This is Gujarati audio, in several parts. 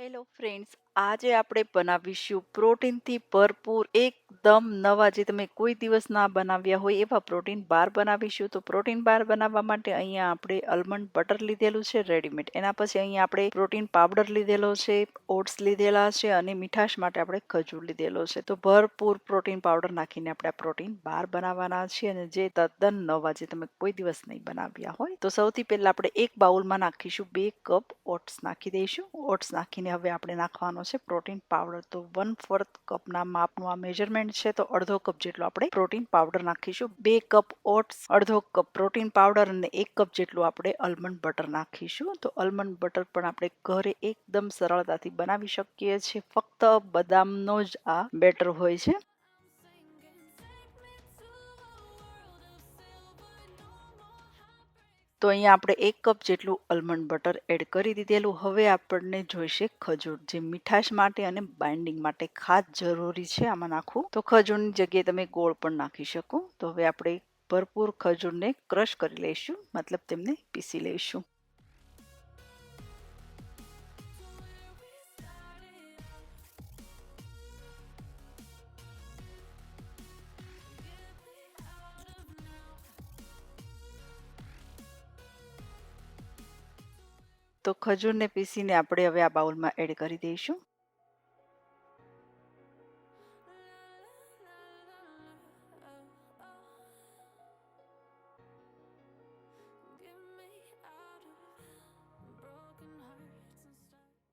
હેલો ફ્રેન્ડ્સ, આજે આપણે બનાવીશું પ્રોટીનથી ભરપૂર એકદમ નવા જે તમે કોઈ દિવસ ના બનાવ્યા હોય એવા પ્રોટીન બાર બનાવીશું. તો પ્રોટીન બાર બનાવવા માટે અહીંયા આપણે આલમંડ બટર લીધેલું છે રેડીમેડ. એના પછી અહીંયા આપણે પ્રોટીન પાવડર લીધેલો છે, ઓટ્સ લીધેલા છે અને મીઠાશ માટે આપણે ખજૂર લીધેલો છે. તો ભરપૂર પ્રોટીન પાવડર નાખીને આપણે આ પ્રોટીન બાર બનાવવાના છીએ અને જે તદ્દન નવા જે તમે કોઈ દિવસ નહીં બનાવ્યા હોય. તો સૌથી પહેલા આપણે એક બાઉલમાં નાખીશું 2 કપ ઓટ્સ નાખી દઈશું. ઓટ્સ નાખીને હવે આપણે નાખવાનો છે પ્રોટીન પાવડર. તો 1/4 કપના માપનું આ મેજરમેન્ટ છે. તો અડધો કપ જેટલો આપણે પ્રોટીન પાવડર નાખીશું. 2 કપ ઓટ્સ, અડધો કપ પ્રોટીન પાવડર અને 1 કપ જેટલું આપણે આલમંડ બટર નાખીશું. તો આલમંડ બટર પણ આપણે ઘરે એકદમ સરળતાથી બનાવી શકીએ છીએ. ફક્ત બદામનો જ આ બેટર હોય છે. તો અહીંયા આપણે 1 કપ જેટલું આલમંડ બટર એડ કરી દીધેલું. હવે આપણને જોઈશે ખજૂર, જે મીઠાશ માટે અને બાઇન્ડિંગ માટે ખાસ જરૂરી છે આમાં નાખવું. તો ખજૂરની જગ્યાએ તમે ગોળ પણ નાખી શકો. તો હવે આપણે ભરપૂર ખજૂરને ક્રશ કરી લઈશું, મતલબ તેમને પીસી લઈશું. તો ખજૂરને પીસીને આપણે હવે આ બાઉલમાં એડ કરી દઈશું.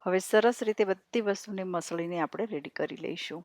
હવે સરસ રીતે બધી વસ્તુને મસળીને આપણે રેડી કરી લઈશું.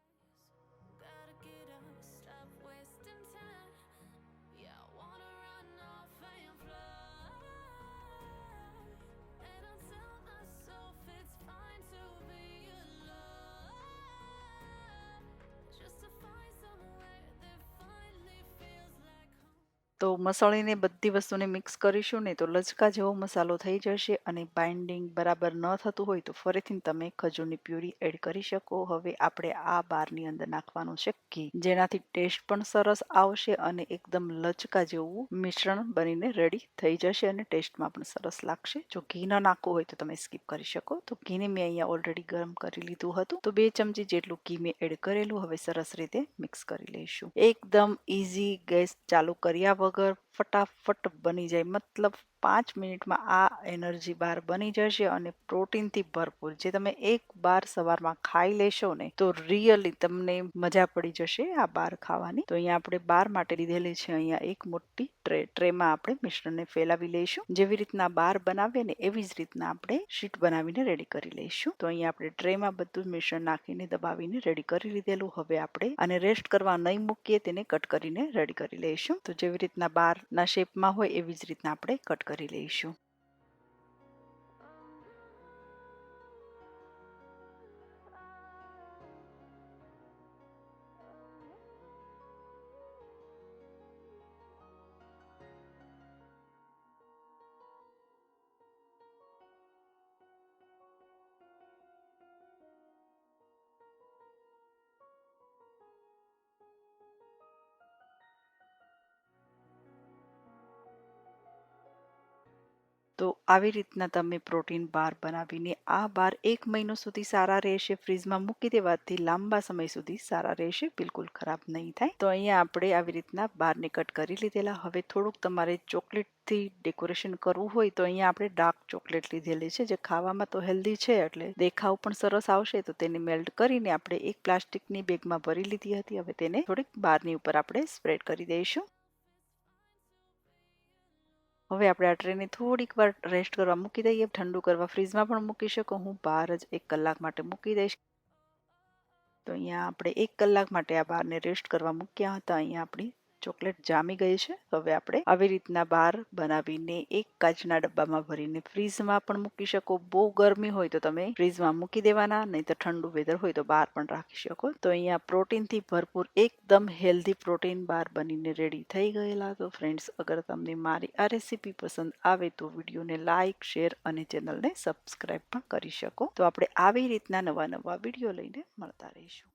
તો મસાળીને બધી વસ્તુને મિક્સ કરીશું ને તો લચકા જેવો મસાલો થઈ જશે અને બાઇન્ડિંગ બરાબર ન થતું હોય તો ફરીથી તમે ખજૂરની પ્યુરી એડ કરી શકો. હવે આપણે આ બારની અંદર નાખવાનું છે ઘી, જેનાથી ટેસ્ટ પણ સરસ આવશે અને એકદમ લચકા જેવું મિશ્રણ બનીને રેડી થઈ જશે અને ટેસ્ટમાં પણ સરસ લાગશે. જો ઘી ન નાખવું હોય તો તમે સ્કીપ કરી શકો. તો ઘીને મેં અહીંયા ઓલરેડી ગરમ કરી લીધું હતું. તો 2 ચમચી જેટલું ઘી મેં એડ કરેલું. હવે સરસ રીતે મિક્સ કરી લઈશું. એકદમ ઇઝી, ગેસ ચાલુ કર્યા વગર ફટાફટ બની જાય. મતલબ 5 મિનિટમાં આ એનર્જી બાર બની જશે અને પ્રોટીનથી ભરપૂર. જે તમે એક બાર સવારમાં ખાઈ લેશો ને તો રિયલી તમને મજા પડી જશે આ બાર ખાવાની. તો અહીંયા આપણે બાર માટે લીધેલી છે અહીંયા એક મોટી ટ્રેમાં આપણે મિશ્રણને ફેલાવી લઈશું. જેવી રીતના બાર બનાવીએ ને એવી જ રીતના આપણે શીટ બનાવીને રેડી કરી લઈશું. તો અહીંયા આપણે ટ્રેમાં બધું મિશ્રણ નાખીને દબાવીને રેડી કરી લીધેલું. હવે આપણે આને રેસ્ટ કરવા નહીં મૂકીએ, તેને કટ કરીને રેડી કરી લઈશું. તો જેવી રીતના બારના શેપમાં હોય એવી જ રીતના આપણે કટ કરી લઈશું. તો આવી રીતના તમે પ્રોટીન બાર બનાવીને આ બાર 1 મહિનો સુધી સારા રહેશે. ફ્રીજમાં મૂકી દેવાથી લાંબા સમય સુધી સારા રહેશે, બિલકુલ ખરાબ નહીં થાય. તો અહીંયા આપણે આવી રીતના બારને કટ કરી લીધેલા. હવે થોડુંક તમારે ચોકલેટથી ડેકોરેશન કરવું હોય તો અહીંયા આપણે ડાર્ક ચોકલેટ લીધેલી છે, જે ખાવામાં તો હેલ્ધી છે એટલે દેખાવ પણ સરસ આવશે. તો તેને મેલ્ટ કરીને આપણે એક પ્લાસ્ટિકની બેગમાં ભરી લીધી હતી. હવે તેને થોડીક બારની ઉપર આપણે સ્પ્રેડ કરી દઈશું. હવે આપણે આ ટ્રેને થોડીક વાર રેસ્ટ કરવા મૂકી દઈએ. ઠંડુ કરવા ફ્રીજમાં પણ મૂકી શકો. હું બહાર જ 1 કલાક માટે મૂકી દઈશ. તો અહીંયા આપણે 1 કલાક માટે આ બારને રેસ્ટ કરવા મૂક્યા હતા. અહીંયા આપણી ચોકલેટ જામી ગઈ છે. હવે આપણે આવી રીતના બાર બનાવીને એક કાચના ડબ્બામાં ભરીને ફ્રીજમાં પણ મૂકી શકો. બહુ ગરમી હોય તો તમે ફ્રીજમાં મૂકી દેવાના, નહીં તો ઠંડુ વેધર હોય તો બહાર પણ રાખી શકો. તો અહીંયા પ્રોટીનથી ભરપૂર એકદમ હેલ્ધી પ્રોટીન બાર બનીને રેડી થઈ ગયેલા. તો ફ્રેન્ડ્સ, અગર તમને મારી આ રેસીપી પસંદ આવે તો વિડીયોને લાઇક, શેર અને ચેનલને સબસ્ક્રાઈબ પણ કરી શકો. તો આપણે આવી રીતના નવા વિડીયો લઈને મળતા રહીશું.